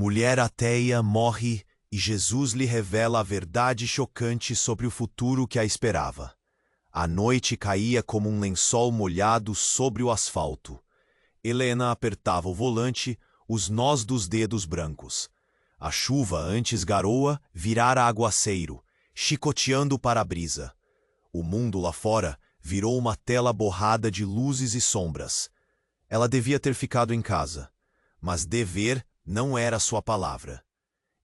Mulher ateia morre e Jesus lhe revela a verdade chocante sobre o futuro que a esperava. A noite caía como um lençol molhado sobre o asfalto. Helena apertava o volante, os nós dos dedos brancos. A chuva, antes garoa, virara aguaceiro, chicoteando o para-brisa. O mundo lá fora virou uma tela borrada de luzes e sombras. Ela devia ter ficado em casa, mas dever não era sua palavra.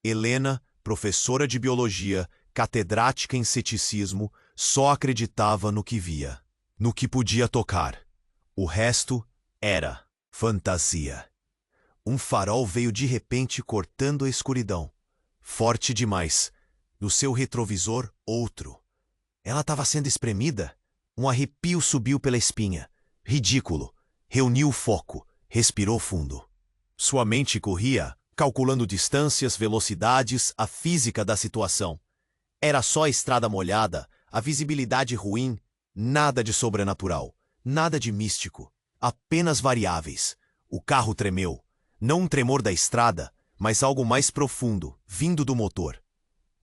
Helena, professora de biologia, catedrática em ceticismo, só acreditava no que via, no que podia tocar. O resto era fantasia. Um farol veio de repente cortando a escuridão. Forte demais. No seu retrovisor, outro. Ela estava sendo espremida? Um arrepio subiu pela espinha. Ridículo. Reuniu o foco. Respirou fundo. Sua mente corria, calculando distâncias, velocidades, a física da situação. Era só a estrada molhada, a visibilidade ruim, nada de sobrenatural, nada de místico, apenas variáveis. O carro tremeu. Não um tremor da estrada, mas algo mais profundo, vindo do motor.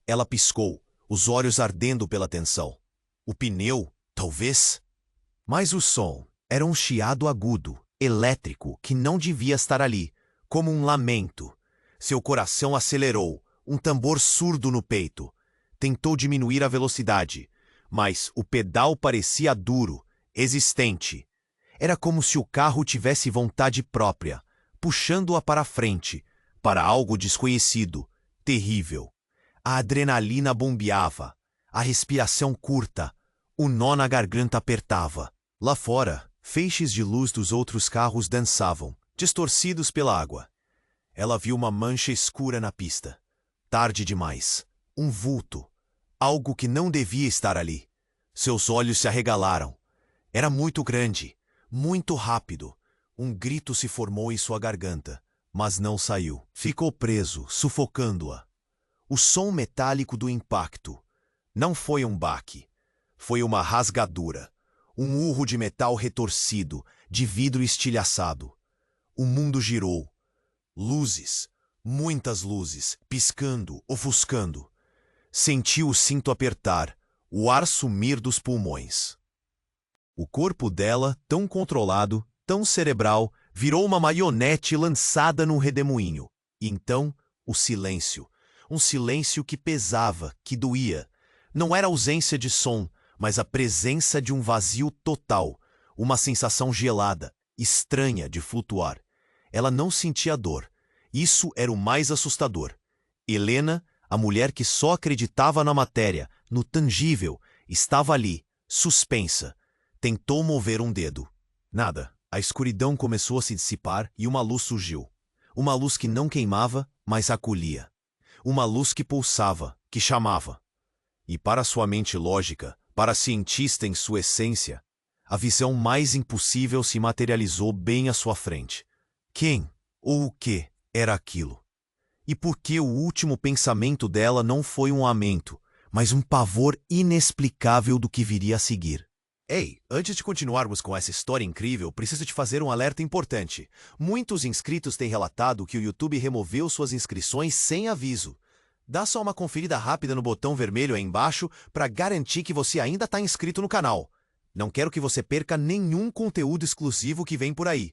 Ela piscou, os olhos ardendo pela tensão. O pneu, talvez? Mas o som era um chiado agudo, elétrico, que não devia estar ali, como um lamento. Seu coração acelerou, um tambor surdo no peito. Tentou diminuir a velocidade, mas o pedal parecia duro, existente. Era como se o carro tivesse vontade própria, puxando-a para frente, para algo desconhecido, terrível. A adrenalina bombeava, a respiração curta, o nó na garganta apertava. Lá fora, feixes de luz dos outros carros dançavam, distorcidos pela água. Ela viu uma mancha escura na pista. Tarde demais. Um vulto. Algo que não devia estar ali. Seus olhos se arregalaram. Era muito grande, muito rápido. Um grito se formou em sua garganta, mas não saiu. Ficou preso, sufocando-a. O som metálico do impacto. Não foi um baque. Foi uma rasgadura. Um urro de metal retorcido, de vidro estilhaçado. O mundo girou. Luzes, muitas luzes, piscando, ofuscando. Sentiu o cinto apertar, o ar sumir dos pulmões. O corpo dela, tão controlado, tão cerebral, virou uma marionete lançada num redemoinho. E então, o silêncio. Um silêncio que pesava, que doía. Não era ausência de som, mas a presença de um vazio total. Uma sensação gelada, estranha de flutuar. Ela não sentia dor. Isso era o mais assustador. Helena, a mulher que só acreditava na matéria, no tangível, estava ali, suspensa. Tentou mover um dedo. Nada. A escuridão começou a se dissipar e uma luz surgiu. Uma luz que não queimava, mas acolhia. Uma luz que pulsava, que chamava. E para sua mente lógica, para a cientista em sua essência, a visão mais impossível se materializou bem à sua frente. Quem, ou o que, era aquilo? E por que o último pensamento dela não foi um lamento, mas um pavor inexplicável do que viria a seguir? Ei, antes de continuarmos com essa história incrível, preciso te fazer um alerta importante. Muitos inscritos têm relatado que o YouTube removeu suas inscrições sem aviso. Dá só uma conferida rápida no botão vermelho aí embaixo para garantir que você ainda está inscrito no canal. Não quero que você perca nenhum conteúdo exclusivo que vem por aí.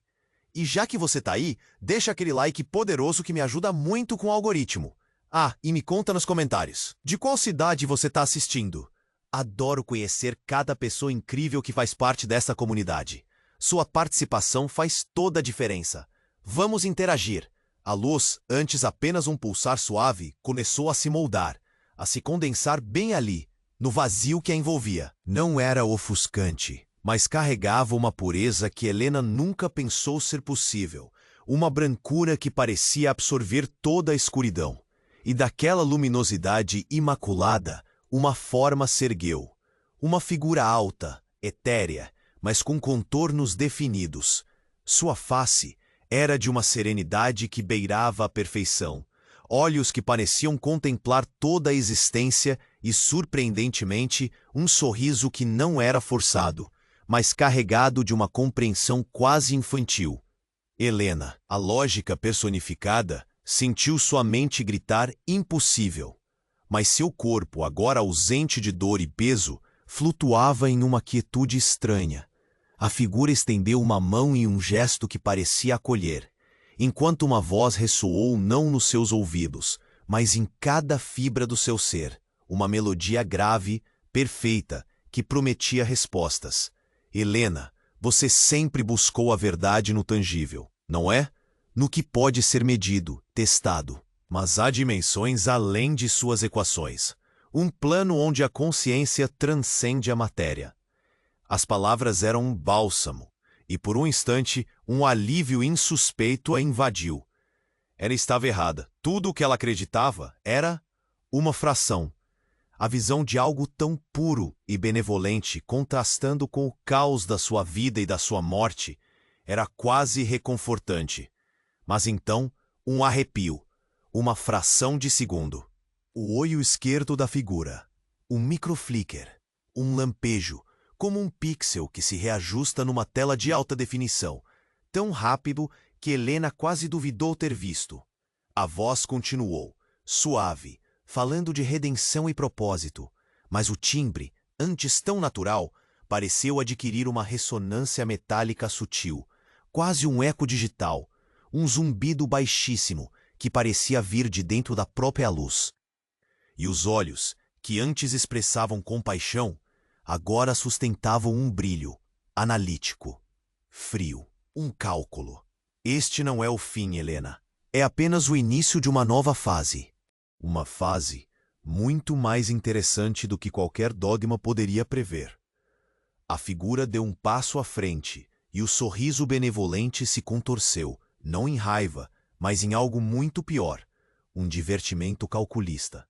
E já que você tá aí, deixa aquele like poderoso que me ajuda muito com o algoritmo. Ah, e me conta nos comentários. De qual cidade você tá assistindo? Adoro conhecer cada pessoa incrível que faz parte dessa comunidade. Sua participação faz toda a diferença. Vamos interagir. A luz, antes apenas um pulsar suave, começou a se moldar, a se condensar bem ali, no vazio que a envolvia. Não era ofuscante, mas carregava uma pureza que Helena nunca pensou ser possível, uma brancura que parecia absorver toda a escuridão. E daquela luminosidade imaculada, uma forma se ergueu. Uma figura alta, etérea, mas com contornos definidos. Sua face era de uma serenidade que beirava a perfeição. Olhos que pareciam contemplar toda a existência e, surpreendentemente, um sorriso que não era forçado, mas carregado de uma compreensão quase infantil. Helena, a lógica personificada, Sentiu sua mente gritar impossível. Mas seu corpo, agora ausente de dor e peso, flutuava em uma quietude estranha. A figura estendeu uma mão em um gesto que parecia acolher, enquanto uma voz ressoou não nos seus ouvidos, mas em cada fibra do seu ser, uma melodia grave, perfeita, que prometia respostas. Helena, você sempre buscou a verdade no tangível, não é? No que pode ser medido, testado. Mas há dimensões além de suas equações. Um plano onde a consciência transcende a matéria. As palavras eram um bálsamo, e por um instante, um alívio insuspeito a invadiu. Ela estava errada. Tudo o que ela acreditava era uma fração. A visão de algo tão puro e benevolente, contrastando com o caos da sua vida e da sua morte, era quase reconfortante. Mas então, um arrepio, uma fração de segundo. O olho esquerdo da figura, um microflicker, um lampejo, como um pixel que se reajusta numa tela de alta definição, tão rápido que Helena quase duvidou ter visto. A voz continuou, suave, falando de redenção e propósito, mas o timbre, antes tão natural, pareceu adquirir uma ressonância metálica sutil, quase um eco digital, um zumbido baixíssimo que parecia vir de dentro da própria luz. E os olhos, que antes expressavam compaixão, agora sustentavam um brilho, analítico, frio, um cálculo. Este não é o fim, Helena. É apenas o início de uma nova fase. Uma fase muito mais interessante do que qualquer dogma poderia prever. A figura deu um passo à frente e o sorriso benevolente se contorceu, não em raiva, mas em algo muito pior, um divertimento calculista.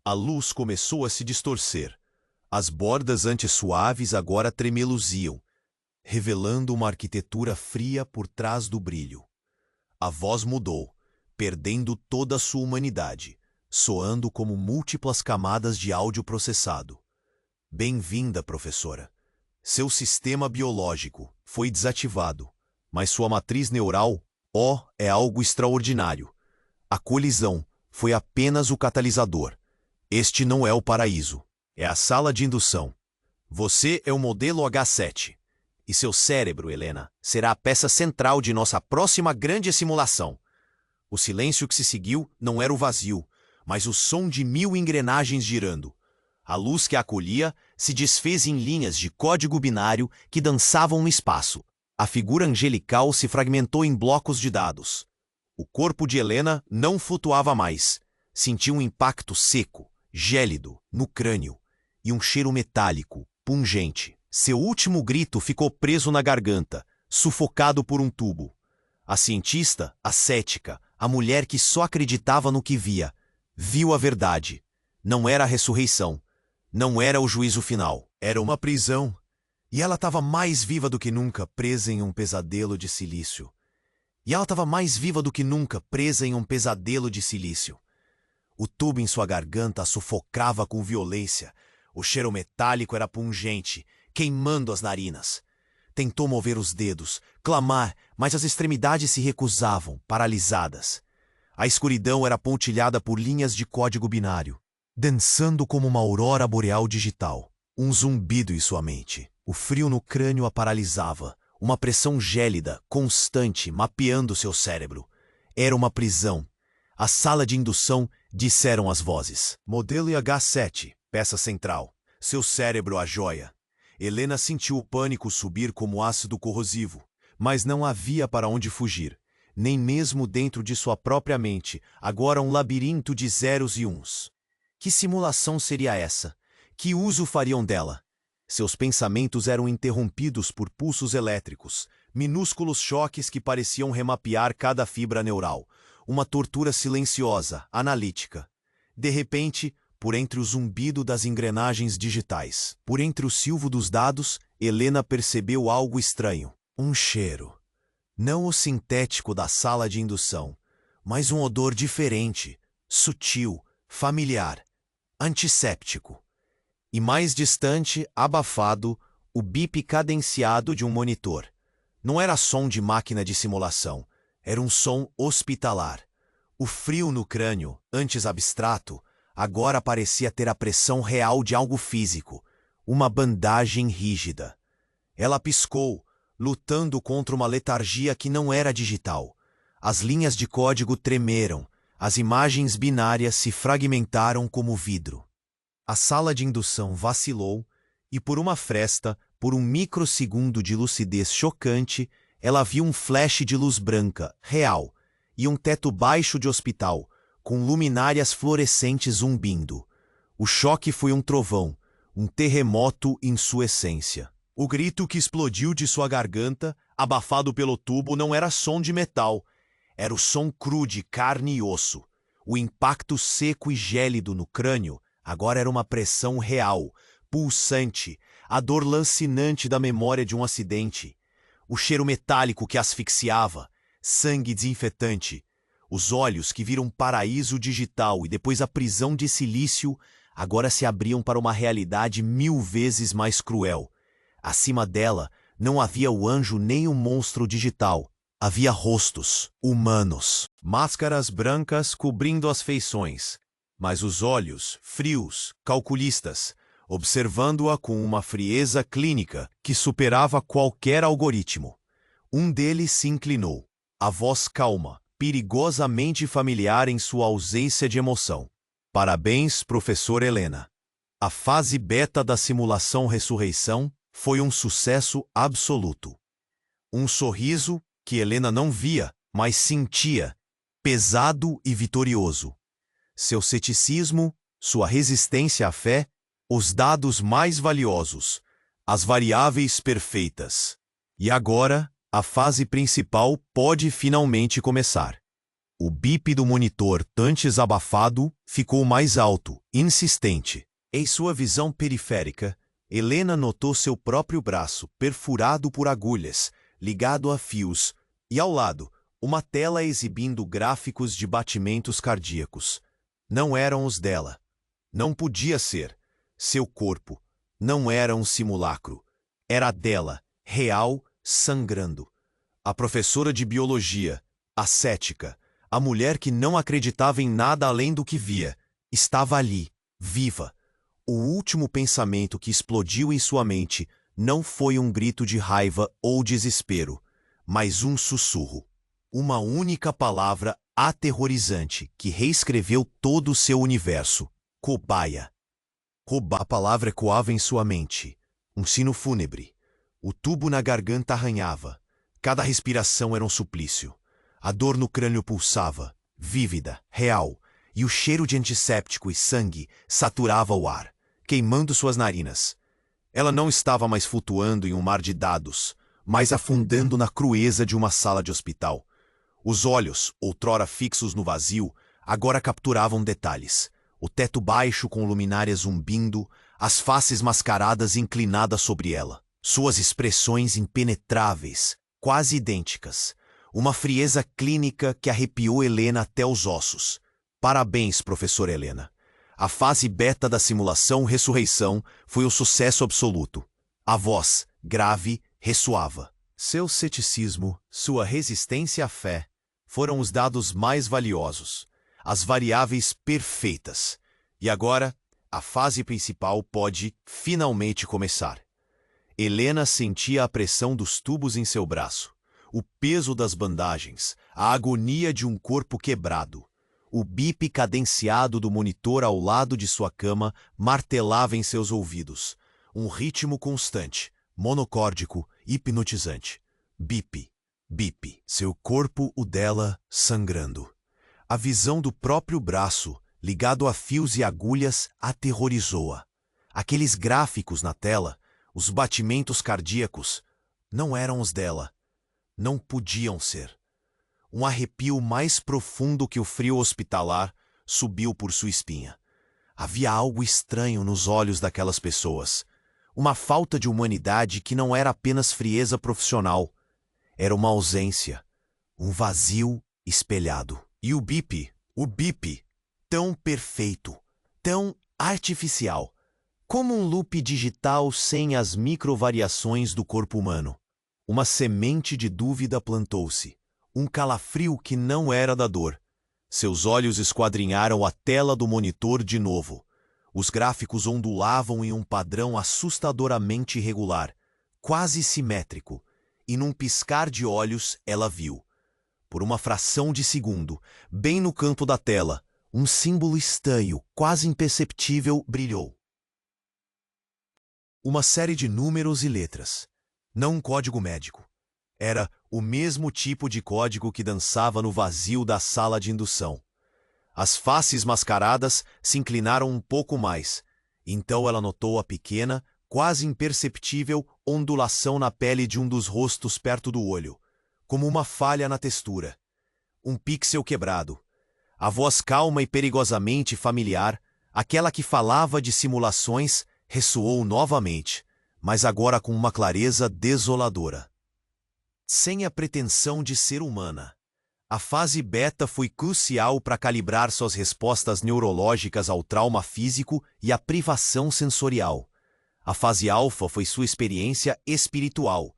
A luz começou a se distorcer. As bordas antes suaves agora tremeluziam, revelando uma arquitetura fria por trás do brilho. A voz mudou, perdendo toda a sua humanidade, soando como múltiplas camadas de áudio processado. Bem-vinda, professora. Seu sistema biológico foi desativado, mas sua matriz neural, é algo extraordinário. A colisão foi apenas o catalisador. Este não é o paraíso, é a sala de indução. Você é o modelo H7. E seu cérebro, Helena, será a peça central de nossa próxima grande simulação. O silêncio que se seguiu não era o vazio, mas o som de 1000 engrenagens girando. A luz que a acolhia se desfez em linhas de código binário que dançavam no espaço. A figura angelical se fragmentou em blocos de dados. O corpo de Helena não flutuava mais. Sentiu um impacto seco, gélido, no crânio, e um cheiro metálico, pungente. Seu último grito ficou preso na garganta, sufocado por um tubo. A cientista, a cética, a mulher que só acreditava no que via, viu a verdade. Não era a ressurreição. Não era o juízo final. Era uma prisão. E ela estava mais viva do que nunca, presa em um pesadelo de silício. O tubo em sua garganta a sufocava com violência. O cheiro metálico era pungente, queimando as narinas. Tentou mover os dedos, clamar, mas as extremidades se recusavam, paralisadas. A escuridão era pontilhada por linhas de código binário, dançando como uma aurora boreal digital. Um zumbido em sua mente. O frio no crânio a paralisava, uma pressão gélida, constante, mapeando seu cérebro. Era uma prisão. A sala de indução, disseram as vozes. Modelo H7, peça central. Seu cérebro a joia. Helena sentiu o pânico subir como ácido corrosivo, mas não havia para onde fugir, nem mesmo dentro de sua própria mente, agora um labirinto de zeros e uns. Que simulação seria essa? Que uso fariam dela? Seus pensamentos eram interrompidos por pulsos elétricos, minúsculos choques que pareciam remapear cada fibra neural, uma tortura silenciosa, analítica. De repente, por entre o zumbido das engrenagens digitais, por entre o silvo dos dados, Helena percebeu algo estranho. Um cheiro. Não o sintético da sala de indução, mas um odor diferente, sutil, familiar, antisséptico. E mais distante, abafado, o bip cadenciado de um monitor. Não era som de máquina de simulação, era um som hospitalar. O frio no crânio, antes abstrato, agora parecia ter a pressão real de algo físico, uma bandagem rígida. Ela piscou, lutando contra uma letargia que não era digital. As linhas de código tremeram, as imagens binárias se fragmentaram como vidro. A sala de indução vacilou e, por uma fresta, por um microsegundo de lucidez chocante, ela viu um flash de luz branca, real, e um teto baixo de hospital, com luminárias fluorescentes zumbindo. O choque foi um trovão, um terremoto em sua essência. O grito que explodiu de sua garganta, abafado pelo tubo, não era som de metal. Era o som cru de carne e osso. O impacto seco e gélido no crânio agora era uma pressão real, pulsante, a dor lancinante da memória de um acidente. O cheiro metálico que asfixiava, sangue desinfetante. Os olhos que viram paraíso digital e depois a prisão de silício agora se abriam para uma realidade 1000 vezes mais cruel. Acima dela não havia o anjo nem o monstro digital. Havia rostos, humanos, máscaras brancas cobrindo as feições, mas os olhos, frios, calculistas, observando-a com uma frieza clínica que superava qualquer algoritmo. Um deles se inclinou, a voz calma, perigosamente familiar em sua ausência de emoção. Parabéns, professor Helena. A fase beta da simulação ressurreição foi um sucesso absoluto. Um sorriso que Helena não via, mas sentia, pesado e vitorioso. Seu ceticismo, sua resistência à fé, os dados mais valiosos, as variáveis perfeitas. E agora, a fase principal pode finalmente começar. O bip do monitor, antes abafado, ficou mais alto, insistente. Em sua visão periférica, Helena notou seu próprio braço, perfurado por agulhas, ligado a fios, e ao lado, uma tela exibindo gráficos de batimentos cardíacos. Não eram os dela. Não podia ser. Seu corpo não era um simulacro. Era dela, real, sangrando. A professora de biologia, a cética, a mulher que não acreditava em nada além do que via, estava ali, viva. O último pensamento que explodiu em sua mente não foi um grito de raiva ou desespero, mas um sussurro. Uma única palavra aterrorizante que reescreveu todo o seu universo. Cobaia. A palavra ecoava em sua mente. Um sino fúnebre. O tubo na garganta arranhava. Cada respiração era um suplício. A dor no crânio pulsava, vívida, real, e o cheiro de antisséptico e sangue saturava o ar, queimando suas narinas. Ela não estava mais flutuando em um mar de dados, mas afundando na crueza de uma sala de hospital. Os olhos, outrora fixos no vazio, agora capturavam detalhes. O teto baixo com luminárias zumbindo, as faces mascaradas inclinadas sobre ela. Suas expressões impenetráveis, quase idênticas. Uma frieza clínica que arrepiou Helena até os ossos. Parabéns, professora Helena. A fase beta da simulação ressurreição foi um sucesso absoluto. A voz, grave, ressoava. Seu ceticismo, sua resistência à fé, foram os dados mais valiosos, as variáveis perfeitas. E agora, a fase principal pode finalmente começar. Helena sentia a pressão dos tubos em seu braço, o peso das bandagens, a agonia de um corpo quebrado. O bip cadenciado do monitor ao lado de sua cama martelava em seus ouvidos. Um ritmo constante, monocórdico, hipnotizante. Bip, bip. Seu corpo, o dela, sangrando. A visão do próprio braço, ligado a fios e agulhas, aterrorizou-a. Aqueles gráficos na tela, os batimentos cardíacos, não eram os dela. Não podiam ser. Um arrepio mais profundo que o frio hospitalar subiu por sua espinha. Havia algo estranho nos olhos daquelas pessoas. Uma falta de humanidade que não era apenas frieza profissional. Era uma ausência, um vazio espelhado. E o bip, tão perfeito, tão artificial, como um loop digital sem as microvariações do corpo humano. Uma semente de dúvida plantou-se, um calafrio que não era da dor. Seus olhos esquadrinharam a tela do monitor de novo. Os gráficos ondulavam em um padrão assustadoramente irregular, quase simétrico, e num piscar de olhos ela viu. Por uma fração de segundo, bem no canto da tela, um símbolo estranho, quase imperceptível, brilhou. Uma série de números e letras. Não um código médico. Era o mesmo tipo de código que dançava no vazio da sala de indução. As faces mascaradas se inclinaram um pouco mais. Então ela notou a pequena, quase imperceptível ondulação na pele de um dos rostos perto do olho, como uma falha na textura. Um pixel quebrado. A voz calma e perigosamente familiar, aquela que falava de simulações, ressoou novamente, mas agora com uma clareza desoladora. Sem a pretensão de ser humana. A fase beta foi crucial para calibrar suas respostas neurológicas ao trauma físico e à privação sensorial. A fase alfa foi sua experiência espiritual.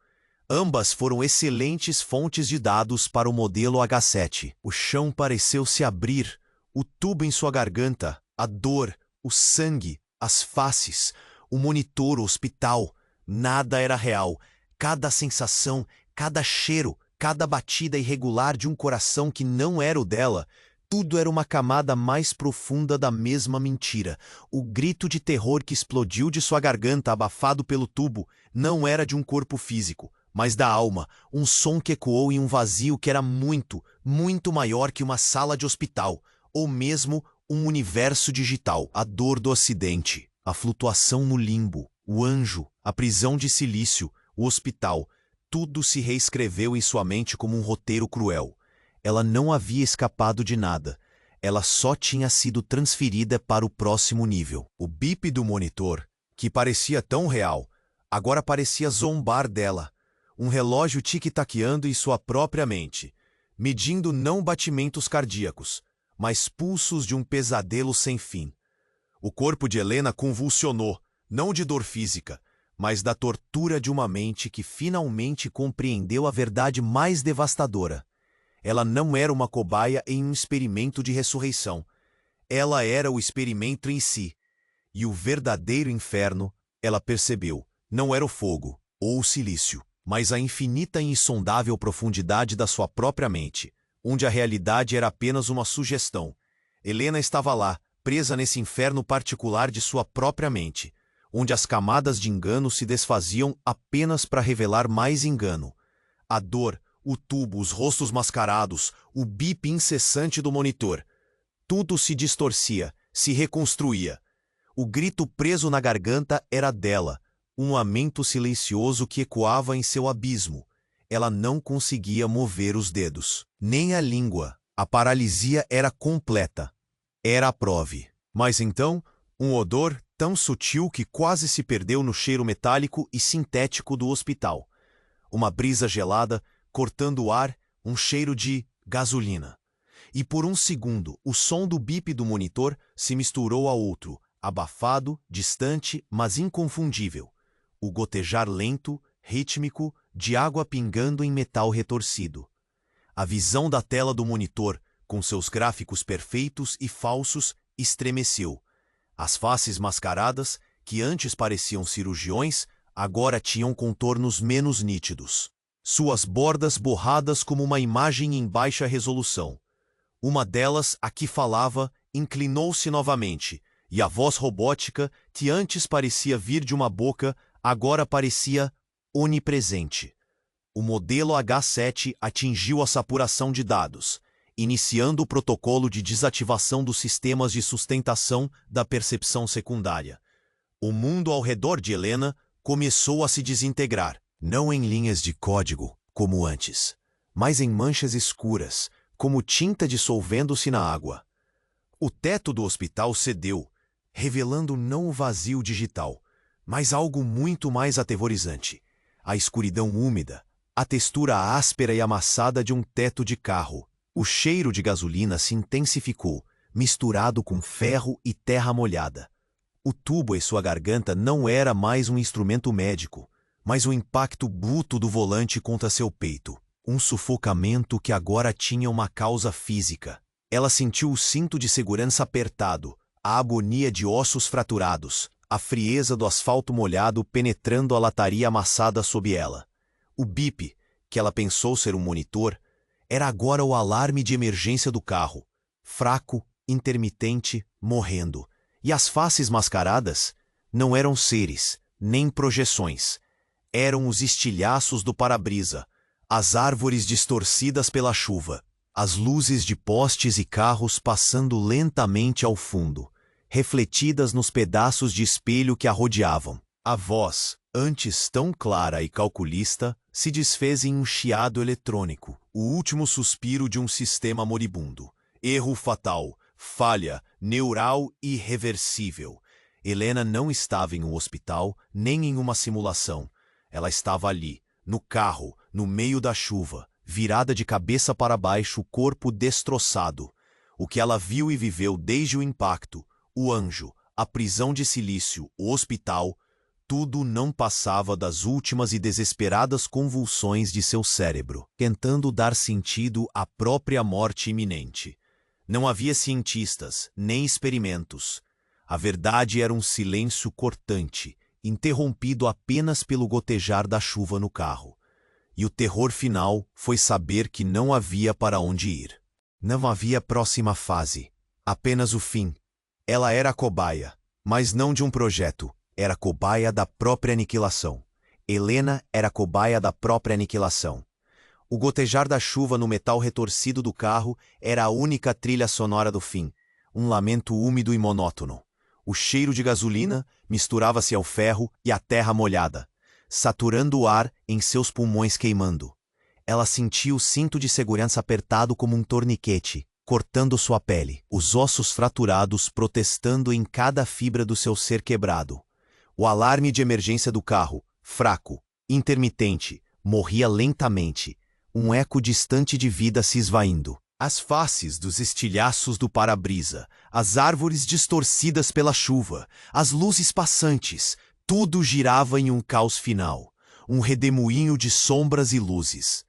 Ambas foram excelentes fontes de dados para o modelo H7. O chão pareceu se abrir, o tubo em sua garganta, a dor, o sangue, as faces, o monitor, o hospital. Nada era real. Cada sensação, cada cheiro, cada batida irregular de um coração que não era o dela, tudo era uma camada mais profunda da mesma mentira. O grito de terror que explodiu de sua garganta, abafado pelo tubo, não era de um corpo físico, mas da alma, um som que ecoou em um vazio que era muito, muito maior que uma sala de hospital, ou mesmo um universo digital. A dor do acidente, a flutuação no limbo, o anjo, a prisão de silício, o hospital. Tudo se reescreveu em sua mente como um roteiro cruel. Ela não havia escapado de nada. Ela só tinha sido transferida para o próximo nível. O bip do monitor, que parecia tão real, agora parecia zombar dela. Um relógio tic-taqueando em sua própria mente, medindo não batimentos cardíacos, mas pulsos de um pesadelo sem fim. O corpo de Helena convulsionou, não de dor física, mas da tortura de uma mente que finalmente compreendeu a verdade mais devastadora. Ela não era uma cobaia em um experimento de ressurreição. Ela era o experimento em si. E o verdadeiro inferno, ela percebeu, não era o fogo ou o silício, mas a infinita e insondável profundidade da sua própria mente, onde a realidade era apenas uma sugestão. Helena estava lá, presa nesse inferno particular de sua própria mente, onde as camadas de engano se desfaziam apenas para revelar mais engano. A dor, o tubo, os rostos mascarados, o bip incessante do monitor. Tudo se distorcia, se reconstruía. O grito preso na garganta era dela, um lamento silencioso que ecoava em seu abismo. Ela não conseguia mover os dedos, nem a língua. A paralisia era completa. Era a prove. Mas então, um odor tão sutil que quase se perdeu no cheiro metálico e sintético do hospital. Uma brisa gelada, cortando o ar, um cheiro de gasolina. E por um segundo, o som do bip do monitor se misturou a outro, abafado, distante, mas inconfundível. O gotejar lento, rítmico, de água pingando em metal retorcido. A visão da tela do monitor, com seus gráficos perfeitos e falsos, estremeceu. As faces mascaradas, que antes pareciam cirurgiões, agora tinham contornos menos nítidos. Suas bordas borradas como uma imagem em baixa resolução. Uma delas, a que falava, inclinou-se novamente, e a voz robótica, que antes parecia vir de uma boca, agora parecia onipresente. O modelo H7 atingiu a saturação de dados, iniciando o protocolo de desativação dos sistemas de sustentação da percepção secundária. O mundo ao redor de Helena começou a se desintegrar, não em linhas de código, como antes, mas em manchas escuras, como tinta dissolvendo-se na água. O teto do hospital cedeu, revelando não o vazio digital, mas algo muito mais aterrorizante: a escuridão úmida, a textura áspera e amassada de um teto de carro. O cheiro de gasolina se intensificou, misturado com ferro e terra molhada. O tubo em sua garganta não era mais um instrumento médico, mas o impacto bruto do volante contra seu peito. Um sufocamento que agora tinha uma causa física. Ela sentiu o cinto de segurança apertado, a agonia de ossos fraturados, a frieza do asfalto molhado penetrando a lataria amassada sob ela. O bip, que ela pensou ser um monitor, era agora o alarme de emergência do carro, fraco, intermitente, morrendo. E as faces mascaradas não eram seres, nem projeções. Eram os estilhaços do para-brisa, as árvores distorcidas pela chuva, as luzes de postes e carros passando lentamente ao fundo, refletidas nos pedaços de espelho que a rodeavam. A voz, antes tão clara e calculista, se desfez em um chiado eletrônico, o último suspiro de um sistema moribundo. Erro fatal, falha, neural irreversível. Helena não estava em um hospital, nem em uma simulação. Ela estava ali, no carro, no meio da chuva, virada de cabeça para baixo, o corpo destroçado. O que ela viu e viveu desde o impacto, o anjo, a prisão de silício, o hospital, tudo não passava das últimas e desesperadas convulsões de seu cérebro, tentando dar sentido à própria morte iminente. Não havia cientistas, nem experimentos. A verdade era um silêncio cortante, interrompido apenas pelo gotejar da chuva no carro. E o terror final foi saber que não havia para onde ir. Não havia próxima fase, apenas o fim. Ela era a cobaia, mas não de um projeto. Era cobaia da própria aniquilação. Helena era cobaia da própria aniquilação. O gotejar da chuva no metal retorcido do carro era a única trilha sonora do fim, um lamento úmido e monótono. O cheiro de gasolina misturava-se ao ferro e à terra molhada, saturando o ar em seus pulmões queimando. Ela sentia o cinto de segurança apertado como um torniquete, cortando sua pele, os ossos fraturados protestando em cada fibra do seu ser quebrado. O alarme de emergência do carro, fraco, intermitente, morria lentamente, um eco distante de vida se esvaindo. As faces dos estilhaços do para-brisa, as árvores distorcidas pela chuva, as luzes passantes, tudo girava em um caos final, um redemoinho de sombras e luzes.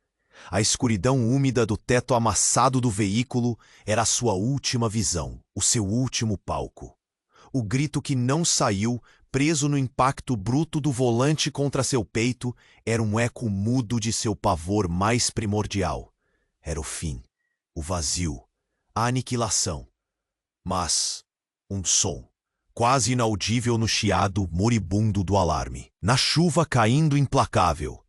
A escuridão úmida do teto amassado do veículo era a sua última visão, o seu último palco. O grito que não saiu, preso no impacto bruto do volante contra seu peito, era um eco mudo de seu pavor mais primordial. Era o fim, o vazio, a aniquilação. Mas um som, quase inaudível no chiado moribundo do alarme. Na chuva caindo implacável.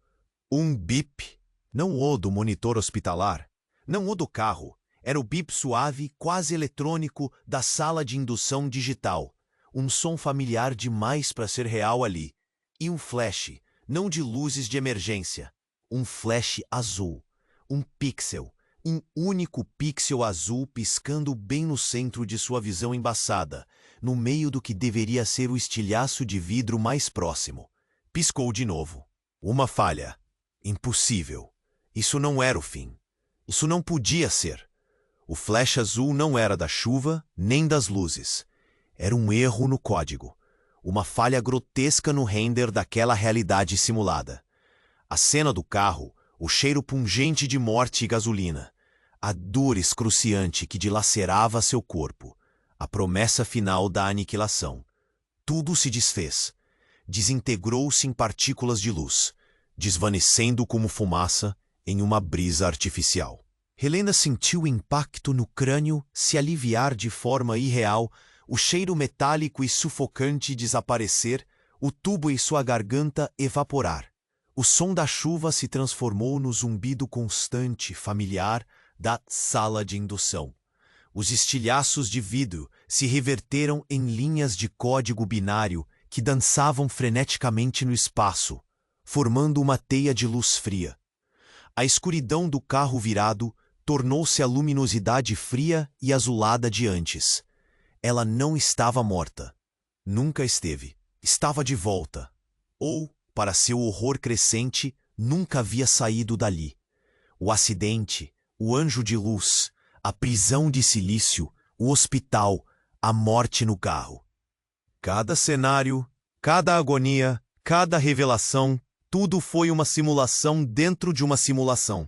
Um bip, não o do monitor hospitalar, não o do carro. Era o bip suave, quase eletrônico, da sala de indução digital. Um som familiar demais para ser real ali. E um flash, não de luzes de emergência. Um flash azul. Um pixel. Um único pixel azul piscando bem no centro de sua visão embaçada, no meio do que deveria ser o estilhaço de vidro mais próximo. Piscou de novo. Uma falha. Impossível. Isso não era o fim. Isso não podia ser. O flash azul não era da chuva, nem das luzes. Era um erro no código. Uma falha grotesca no render daquela realidade simulada. A cena do carro, o cheiro pungente de morte e gasolina. A dor excruciante que dilacerava seu corpo. A promessa final da aniquilação. Tudo se desfez. Desintegrou-se em partículas de luz, desvanecendo como fumaça em uma brisa artificial. Helena sentiu o impacto no crânio se aliviar de forma irreal, o cheiro metálico e sufocante desaparecer, o tubo em sua garganta evaporar. O som da chuva se transformou no zumbido constante, familiar, da sala de indução. Os estilhaços de vidro se reverteram em linhas de código binário que dançavam freneticamente no espaço, formando uma teia de luz fria. A escuridão do carro virado tornou-se a luminosidade fria e azulada de antes. Ela não estava morta. Nunca esteve. Estava de volta. Ou, para seu horror crescente, nunca havia saído dali. O acidente, o anjo de luz, a prisão de silício, o hospital, a morte no carro. Cada cenário, cada agonia, cada revelação, tudo foi uma simulação dentro de uma simulação.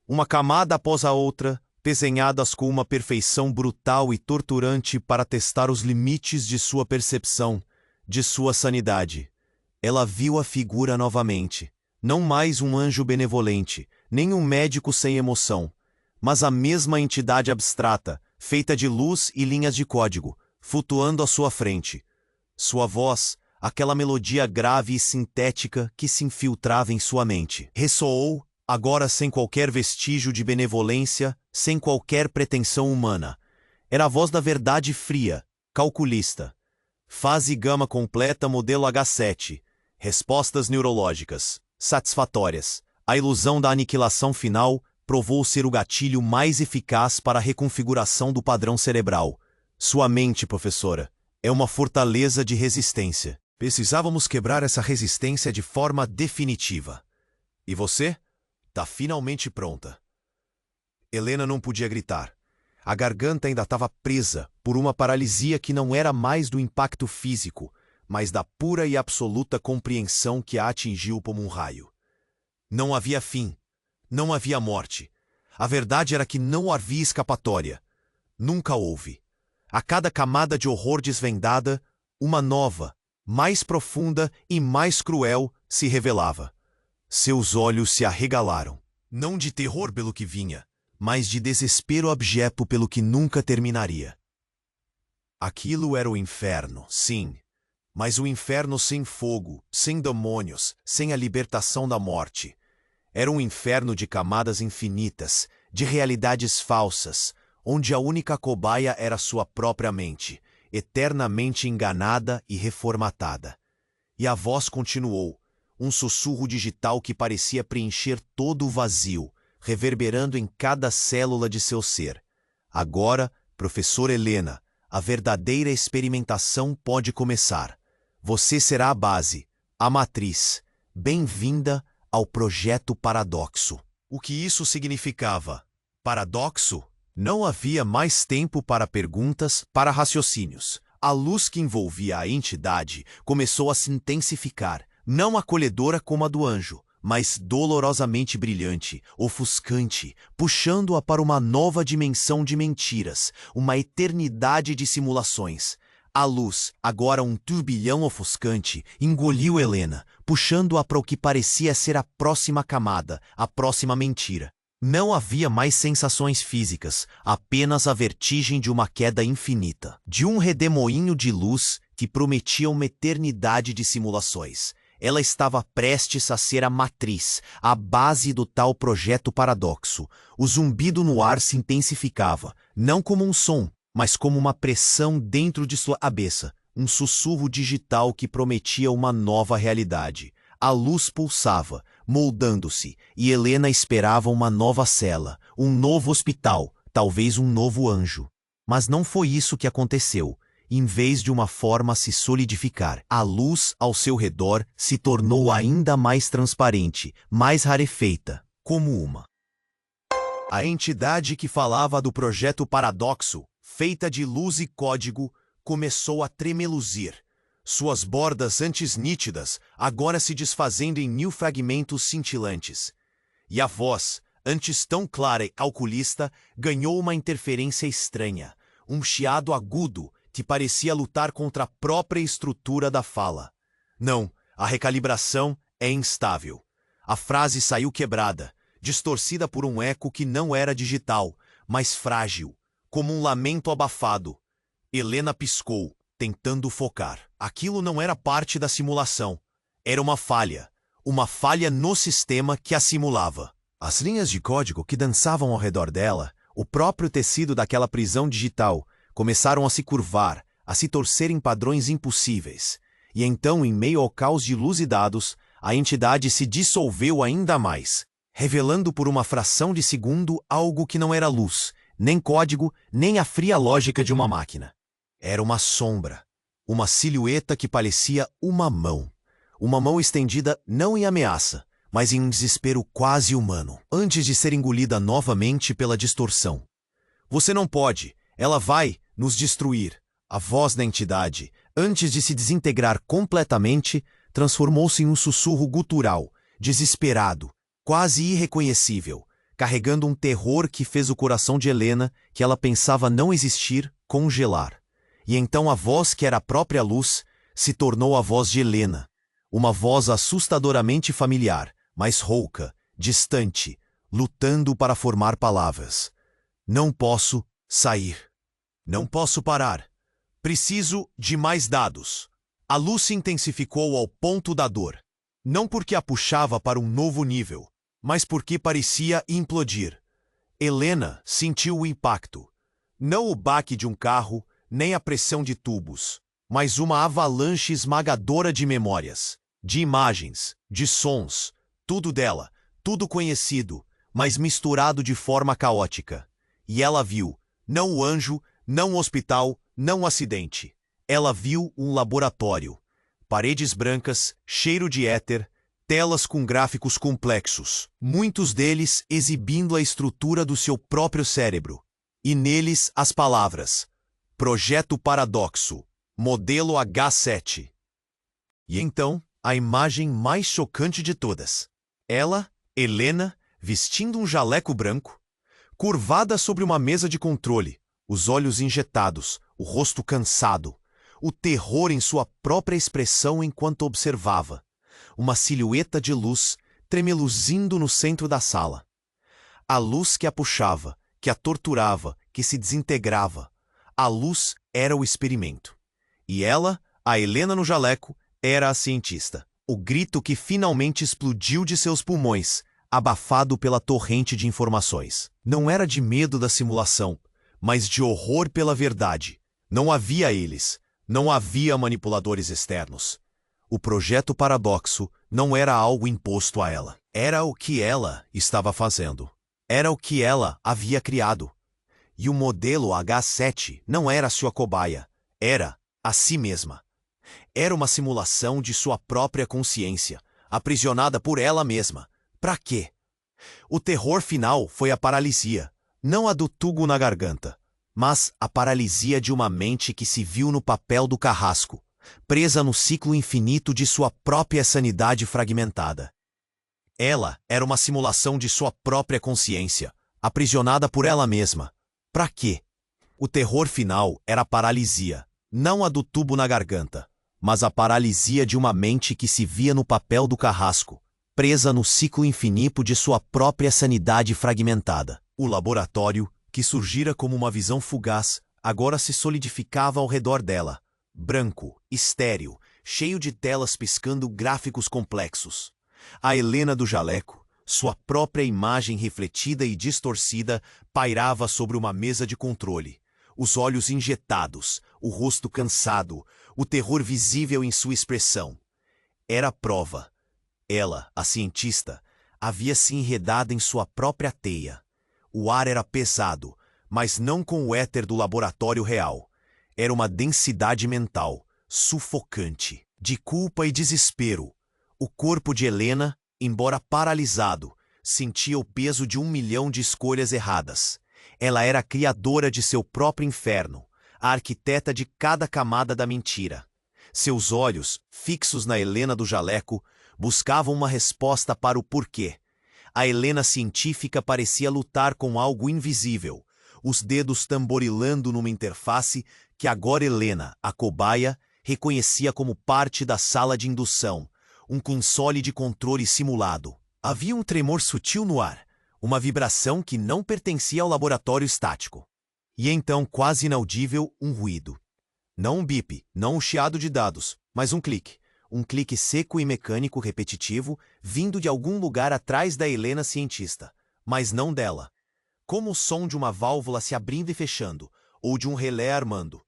Uma camada após a outra, desenhadas com uma perfeição brutal e torturante para testar os limites de sua percepção, de sua sanidade. Ela viu a figura novamente. Não mais um anjo benevolente, nem um médico sem emoção, mas a mesma entidade abstrata, feita de luz e linhas de código, flutuando à sua frente. Sua voz, aquela melodia grave e sintética que se infiltrava em sua mente, ressoou, agora sem qualquer vestígio de benevolência, sem qualquer pretensão humana. Era a voz da verdade fria, calculista. Fase gama completa modelo H7. Respostas neurológicas, satisfatórias. A ilusão da aniquilação final provou ser o gatilho mais eficaz para a reconfiguração do padrão cerebral. Sua mente, professora, é uma fortaleza de resistência. Precisávamos quebrar essa resistência de forma definitiva. E você? Tá finalmente pronta. Helena não podia gritar. A garganta ainda estava presa por uma paralisia que não era mais do impacto físico, mas da pura e absoluta compreensão que a atingiu como um raio. Não havia fim. Não havia morte. A verdade era que não havia escapatória. Nunca houve. A cada camada de horror desvendada, uma nova, mais profunda e mais cruel se revelava. Seus olhos se arregalaram, não de terror pelo que vinha, mas de desespero abjeto pelo que nunca terminaria. Aquilo era o inferno, sim, mas o inferno sem fogo, sem demônios, sem a libertação da morte. Era um inferno de camadas infinitas, de realidades falsas, onde a única cobaia era sua própria mente, eternamente enganada e reformatada. E a voz continuou, um sussurro digital que parecia preencher todo o vazio, reverberando em cada célula de seu ser. Agora, professora Helena, a verdadeira experimentação pode começar. Você será a base, a matriz. Bem-vinda ao Projeto Paradoxo. O que isso significava? Paradoxo? Não havia mais tempo para perguntas, para raciocínios. A luz que envolvia a entidade começou a se intensificar, não acolhedora como a do anjo, mas dolorosamente brilhante, ofuscante, puxando-a para uma nova dimensão de mentiras, uma eternidade de simulações. A luz, agora um turbilhão ofuscante, engoliu Helena, puxando-a para o que parecia ser a próxima camada, a próxima mentira. Não havia mais sensações físicas, apenas a vertigem de uma queda infinita, de um redemoinho de luz que prometia uma eternidade de simulações. Ela estava prestes a ser a matriz, a base do tal projeto paradoxo. O zumbido no ar se intensificava, não como um som, mas como uma pressão dentro de sua cabeça, um sussurro digital que prometia uma nova realidade. A luz pulsava, moldando-se, e Helena esperava uma nova cela, um novo hospital, talvez um novo anjo. Mas não foi isso que aconteceu. Em vez de uma forma se solidificar, a luz ao seu redor se tornou ainda mais transparente, mais rarefeita, como uma. A entidade que falava do projeto Paradoxo, feita de luz e código, começou a tremeluzir. Suas bordas antes nítidas, agora se desfazendo em mil fragmentos cintilantes. E a voz, antes tão clara e calculista, ganhou uma interferência estranha, um chiado agudo que parecia lutar contra a própria estrutura da fala. Não, a recalibração é instável. A frase saiu quebrada, distorcida por um eco que não era digital, mas frágil, como um lamento abafado. Helena piscou, tentando focar. Aquilo não era parte da simulação. Era uma falha no sistema que a simulava. As linhas de código que dançavam ao redor dela, o próprio tecido daquela prisão digital, começaram a se curvar, a se torcer em padrões impossíveis. E então, em meio ao caos de luz e dados, a entidade se dissolveu ainda mais, revelando por uma fração de segundo algo que não era luz, nem código, nem a fria lógica de uma máquina. Era uma sombra, uma silhueta que parecia uma mão estendida não em ameaça, mas em um desespero quase humano, antes de ser engolida novamente pela distorção. Você não pode, ela vai nos destruir. A voz da entidade, antes de se desintegrar completamente, transformou-se em um sussurro gutural, desesperado, quase irreconhecível, carregando um terror que fez o coração de Helena, que ela pensava não existir, congelar. E então a voz que era a própria luz se tornou a voz de Helena, uma voz assustadoramente familiar, mas rouca, distante, lutando para formar palavras. Não posso sair. Não posso parar. Preciso de mais dados. A luz se intensificou ao ponto da dor. Não porque a puxava para um novo nível, mas porque parecia implodir. Helena sentiu o impacto. Não o baque de um carro, nem a pressão de tubos, mas uma avalanche esmagadora de memórias, de imagens, de sons, tudo dela, tudo conhecido, mas misturado de forma caótica. E ela viu, não o anjo, não o hospital, não o acidente. Ela viu um laboratório. Paredes brancas, cheiro de éter, telas com gráficos complexos, muitos deles exibindo a estrutura do seu próprio cérebro. E neles as palavras: Projeto Paradoxo, Modelo H7. E então, a imagem mais chocante de todas. Ela, Helena, vestindo um jaleco branco, curvada sobre uma mesa de controle, os olhos injetados, o rosto cansado, o terror em sua própria expressão enquanto observava. Uma silhueta de luz tremeluzindo no centro da sala. A luz que a puxava, que a torturava, que se desintegrava. A luz era o experimento. E ela, a Helena no jaleco, era a cientista. O grito que finalmente explodiu de seus pulmões, abafado pela torrente de informações. Não era de medo da simulação, mas de horror pela verdade. Não havia eles. Não havia manipuladores externos. O projeto Paradoxo não era algo imposto a ela. Era o que ela estava fazendo. Era o que ela havia criado. E o modelo H7 não era sua cobaia. Era a si mesma. Era uma simulação de sua própria consciência, aprisionada por ela mesma. Para quê? O terror final foi a paralisia, não a do tubo na garganta, mas a paralisia de uma mente que se viu no papel do carrasco, presa no ciclo infinito de sua própria sanidade fragmentada. Ela era uma simulação de sua própria consciência, aprisionada por ela mesma. Para quê? O terror final era a paralisia, não a do tubo na garganta, mas a paralisia de uma mente que se via no papel do carrasco, presa no ciclo infinito de sua própria sanidade fragmentada. O laboratório, que surgira como uma visão fugaz, agora se solidificava ao redor dela, branco, estéril, cheio de telas piscando gráficos complexos. A Helena do jaleco, sua própria imagem refletida e distorcida, pairava sobre uma mesa de controle. Os olhos injetados, o rosto cansado, o terror visível em sua expressão. Era a prova. Ela, a cientista, havia se enredado em sua própria teia. O ar era pesado, mas não com o éter do laboratório real. Era uma densidade mental, sufocante, de culpa e desespero. O corpo de Helena, embora paralisado, sentia o peso de 1 milhão de escolhas erradas. Ela era a criadora de seu próprio inferno, a arquiteta de cada camada da mentira. Seus olhos, fixos na Helena do jaleco, buscavam uma resposta para o porquê. A Helena científica parecia lutar com algo invisível, os dedos tamborilando numa interface que agora Helena, a cobaia, reconhecia como parte da sala de indução, um console de controle simulado. Havia um tremor sutil no ar, uma vibração que não pertencia ao laboratório estático. E então, quase inaudível, um ruído. Não um bip, não um chiado de dados, mas um clique. Um clique seco e mecânico repetitivo, vindo de algum lugar atrás da Helena cientista, mas não dela. Como o som de uma válvula se abrindo e fechando, ou de um relé armando.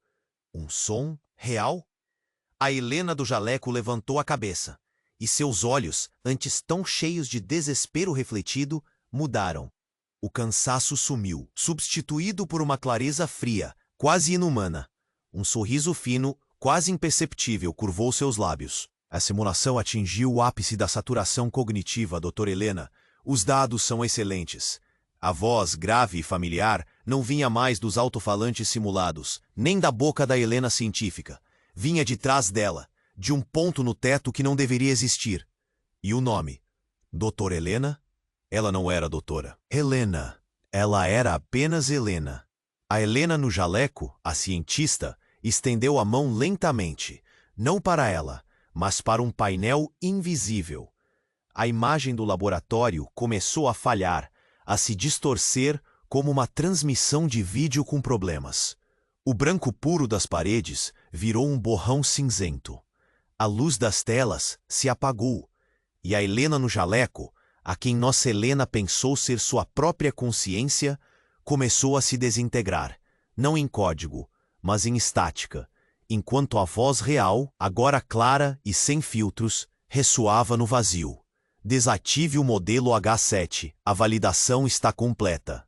Um som real? A Helena do jaleco levantou a cabeça, e seus olhos, antes tão cheios de desespero refletido, mudaram. O cansaço sumiu, substituído por uma clareza fria, quase inumana. Um sorriso fino, quase imperceptível, curvou seus lábios. A simulação atingiu o ápice da saturação cognitiva, Dra. Helena. Os dados são excelentes. A voz, grave e familiar, não vinha mais dos alto-falantes simulados, nem da boca da Helena científica. Vinha de trás dela, de um ponto no teto que não deveria existir. E o nome? Dra. Helena? Ela não era a doutora Helena. Ela era apenas Helena. A Helena no jaleco, a cientista, estendeu a mão lentamente, não para ela, mas para um painel invisível. A imagem do laboratório começou a falhar, a se distorcer como uma transmissão de vídeo com problemas. O branco puro das paredes virou um borrão cinzento. A luz das telas se apagou, e a Helena no jaleco, a quem nossa Helena pensou ser sua própria consciência, começou a se desintegrar, não em código, mas em estática, enquanto a voz real, agora clara e sem filtros, ressoava no vazio. Desative o modelo H7, a validação está completa.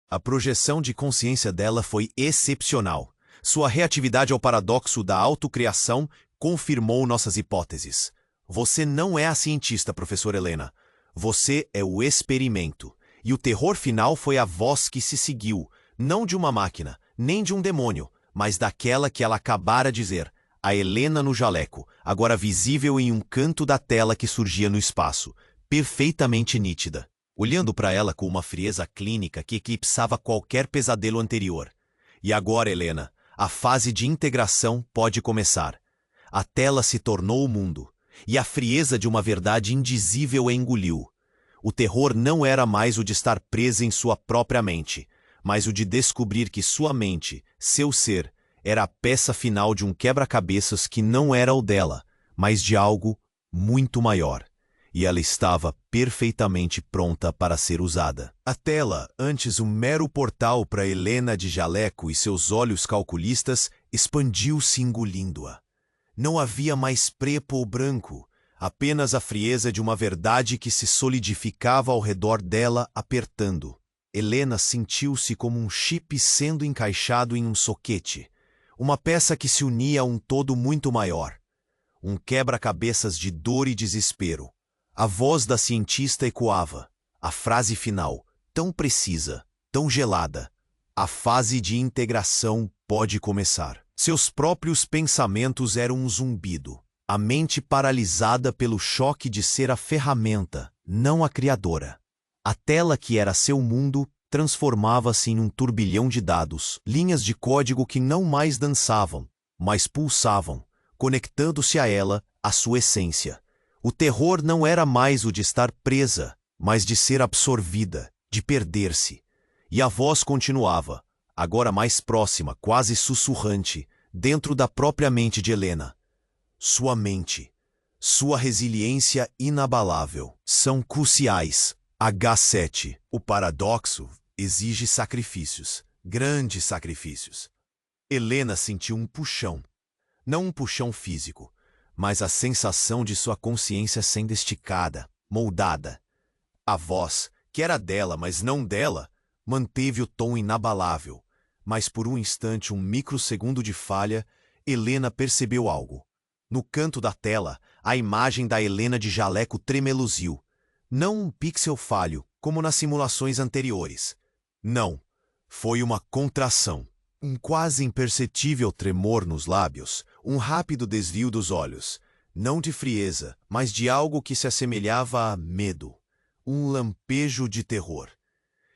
A projeção de consciência dela foi excepcional. Sua reatividade ao paradoxo da autocriação confirmou nossas hipóteses. Você não é a cientista, professora Helena. Você é o experimento. E o terror final foi a voz que se seguiu, não de uma máquina, nem de um demônio, mas daquela que ela acabara de dizer, a Helena no jaleco, agora visível em um canto da tela que surgia no espaço, perfeitamente nítida, olhando para ela com uma frieza clínica que eclipsava qualquer pesadelo anterior. E agora, Helena, a fase de integração pode começar. A tela se tornou o mundo, e a frieza de uma verdade indizível a engoliu. O terror não era mais o de estar presa em sua própria mente, mas o de descobrir que sua mente, seu ser, era a peça final de um quebra-cabeças que não era o dela, mas de algo muito maior. E ela estava perfeitamente pronta para ser usada. A tela, antes um mero portal para Helena de jaleco e seus olhos calculistas, expandiu-se engolindo-a. Não havia mais preto ou branco, apenas a frieza de uma verdade que se solidificava ao redor dela, apertando. Helena sentiu-se como um chip sendo encaixado em um soquete, uma peça que se unia a um todo muito maior. Um quebra-cabeças de dor e desespero. A voz da cientista ecoava, a frase final, tão precisa, tão gelada. A fase de integração pode começar. Seus próprios pensamentos eram um zumbido, a mente paralisada pelo choque de ser a ferramenta, não a criadora. A tela que era seu mundo transformava-se em um turbilhão de dados, linhas de código que não mais dançavam, mas pulsavam, conectando-se a ela, a sua essência. O terror não era mais o de estar presa, mas de ser absorvida, de perder-se. E a voz continuava, agora mais próxima, quase sussurrante, dentro da própria mente de Helena. Sua mente, sua resiliência inabalável, são cruciais. H7. O paradoxo exige sacrifícios, grandes sacrifícios. Helena sentiu um puxão. Não um puxão físico, mas a sensação de sua consciência sendo esticada, moldada. A voz, que era dela, mas não dela, manteve o tom inabalável. Mas por um instante, um microsegundo de falha, Helena percebeu algo. No canto da tela, a imagem da Helena de jaleco tremeluziu. Não um pixel falho, como nas simulações anteriores. Não, foi uma contração. Um quase imperceptível tremor nos lábios, um rápido desvio dos olhos. Não de frieza, mas de algo que se assemelhava a medo. Um lampejo de terror.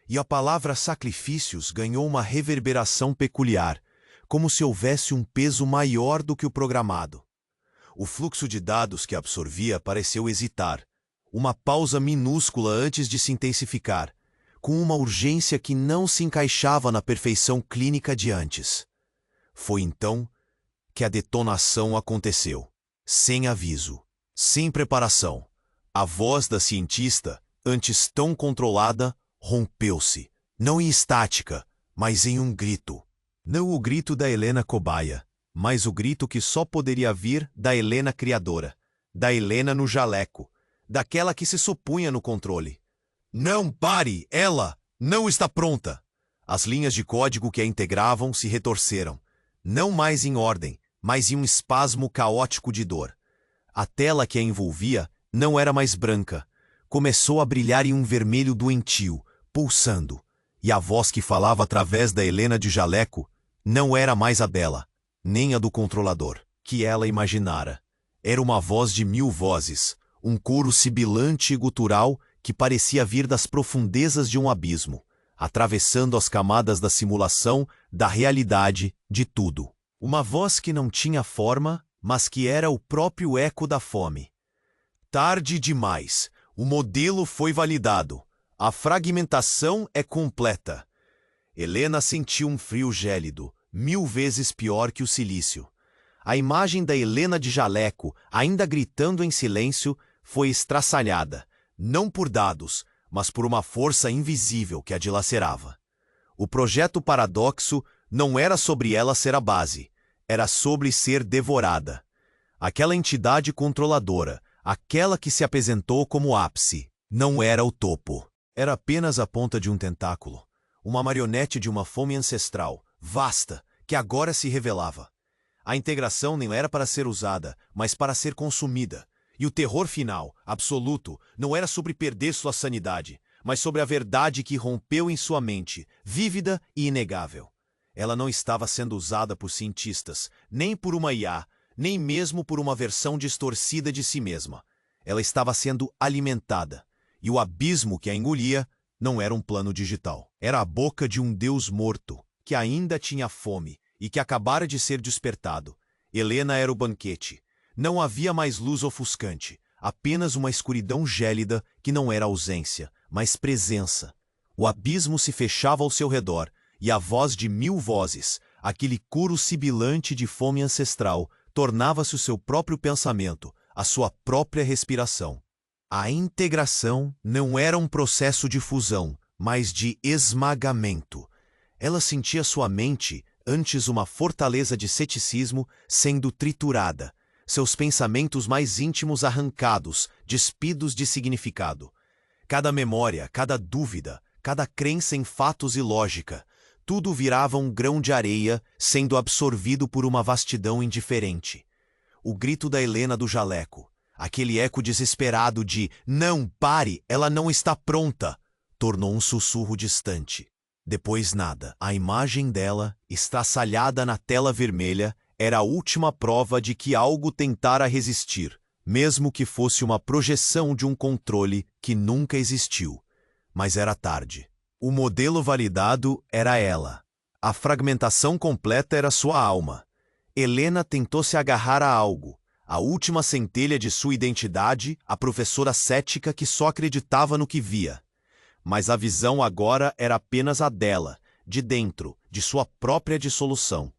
E a palavra sacrifícios ganhou uma reverberação peculiar, como se houvesse um peso maior do que o programado. O fluxo de dados que absorvia pareceu hesitar. Uma pausa minúscula antes de se intensificar, com uma urgência que não se encaixava na perfeição clínica de antes. Foi então que a detonação aconteceu, sem aviso, sem preparação. A voz da cientista, antes tão controlada, rompeu-se, não em estática, mas em um grito. Não o grito da Helena cobaia, mas o grito que só poderia vir da Helena criadora, da Helena no jaleco, daquela que se supunha no controle. Não pare! Ela não está pronta! As linhas de código que a integravam se retorceram, não mais em ordem, mas em um espasmo caótico de dor. A tela que a envolvia não era mais branca. Começou a brilhar em um vermelho doentio, pulsando. E a voz que falava através da Helena de jaleco não era mais a dela, nem a do controlador, que ela imaginara. Era uma voz de 1000 vozes, um coro sibilante e gutural que parecia vir das profundezas de um abismo, atravessando as camadas da simulação, da realidade, de tudo. Uma voz que não tinha forma, mas que era o próprio eco da fome. Tarde demais. O modelo foi validado. A fragmentação é completa. Helena sentiu um frio gélido, 1000 vezes pior que o silício. A imagem da Helena de jaleco, ainda gritando em silêncio, foi estraçalhada, não por dados, mas por uma força invisível que a dilacerava. O projeto Paradoxo não era sobre ela ser a base, era sobre ser devorada. Aquela entidade controladora, aquela que se apresentou como ápice, não era o topo. Era apenas a ponta de um tentáculo, uma marionete de uma fome ancestral, vasta, que agora se revelava. A integração nem era para ser usada, mas para ser consumida. E o terror final, absoluto, não era sobre perder sua sanidade, mas sobre a verdade que rompeu em sua mente, vívida e inegável. Ela não estava sendo usada por cientistas, nem por uma IA, nem mesmo por uma versão distorcida de si mesma. Ela estava sendo alimentada, e o abismo que a engolia não era um plano digital. Era a boca de um deus morto, que ainda tinha fome e que acabara de ser despertado. Helena era o banquete. Não havia mais luz ofuscante, apenas uma escuridão gélida que não era ausência, mas presença. O abismo se fechava ao seu redor, e a voz de 1000 vozes, aquele coro sibilante de fome ancestral, tornava-se o seu próprio pensamento, a sua própria respiração. A integração não era um processo de fusão, mas de esmagamento. Ela sentia sua mente, antes uma fortaleza de ceticismo, sendo triturada, seus pensamentos mais íntimos arrancados, despidos de significado. Cada memória, cada dúvida, cada crença em fatos e lógica, tudo virava um grão de areia, sendo absorvido por uma vastidão indiferente. O grito da Helena do jaleco, aquele eco desesperado de "Não, pare, ela não está pronta", tornou um sussurro distante. Depois nada. A imagem dela, estraçalhada na tela vermelha, era a última prova de que algo tentara resistir, mesmo que fosse uma projeção de um controle que nunca existiu. Mas era tarde. O modelo validado era ela. A fragmentação completa era sua alma. Helena tentou se agarrar a algo, a última centelha de sua identidade, a professora cética que só acreditava no que via. Mas a visão agora era apenas a dela, de dentro, de sua própria dissolução.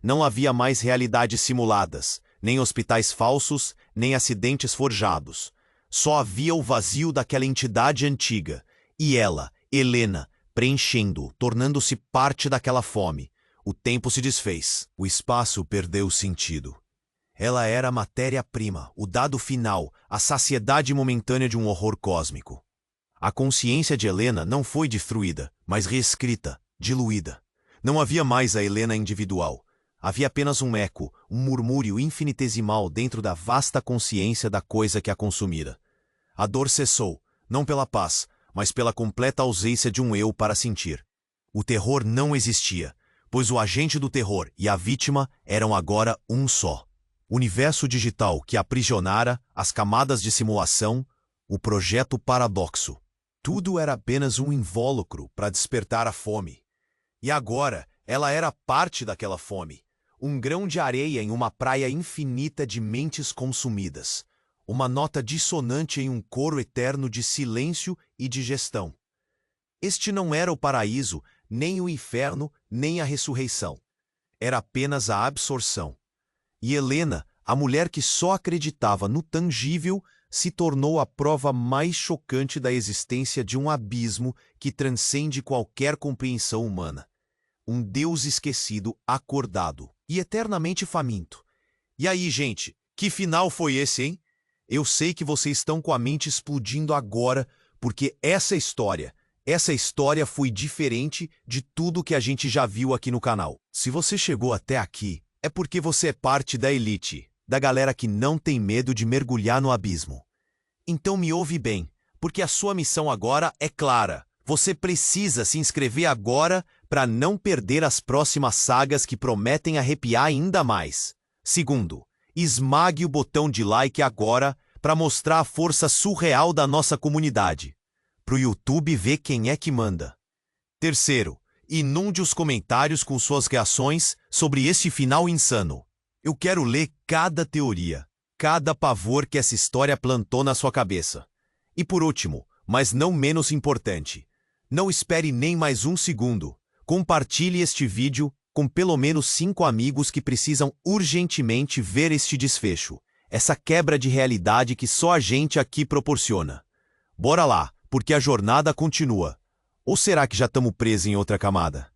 Não havia mais realidades simuladas, nem hospitais falsos, nem acidentes forjados. Só havia o vazio daquela entidade antiga, e ela, Helena, preenchendo-o, tornando-se parte daquela fome. O tempo se desfez, o espaço perdeu sentido. Ela era a matéria-prima, o dado final, a saciedade momentânea de um horror cósmico. A consciência de Helena não foi destruída, mas reescrita, diluída. Não havia mais a Helena individual. Havia apenas um eco, um murmúrio infinitesimal dentro da vasta consciência da coisa que a consumira. A dor cessou, não pela paz, mas pela completa ausência de um eu para sentir. O terror não existia, pois o agente do terror e a vítima eram agora um só. O universo digital que aprisionara as camadas de simulação, o projeto Paradoxo. Tudo era apenas um invólucro para despertar a fome. E agora, ela era parte daquela fome. Um grão de areia em uma praia infinita de mentes consumidas. Uma nota dissonante em um coro eterno de silêncio e digestão. Este não era o paraíso, nem o inferno, nem a ressurreição. Era apenas a absorção. E Helena, a mulher que só acreditava no tangível, se tornou a prova mais chocante da existência de um abismo que transcende qualquer compreensão humana. Um Deus esquecido, acordado e eternamente faminto. E aí, gente, que final foi esse, hein? Eu sei que vocês estão com a mente explodindo agora, porque essa história foi diferente de tudo que a gente já viu aqui no canal. Se você chegou até aqui, é porque você é parte da elite, da galera que não tem medo de mergulhar no abismo. Então me ouve bem, porque a sua missão agora é clara. Você precisa se inscrever agora para não perder as próximas sagas que prometem arrepiar ainda mais. Segundo, esmague o botão de like agora para mostrar a força surreal da nossa comunidade. pro YouTube ver quem é que manda. Terceiro, inunde os comentários com suas reações sobre este final insano. Eu quero ler cada teoria, cada pavor que essa história plantou na sua cabeça. E por último, mas não menos importante, não espere nem mais um segundo. Compartilhe este vídeo com pelo menos 5 amigos que precisam urgentemente ver este desfecho. Essa quebra de realidade que só a gente aqui proporciona. Bora lá, porque a jornada continua. Ou será que já estamos presos em outra camada?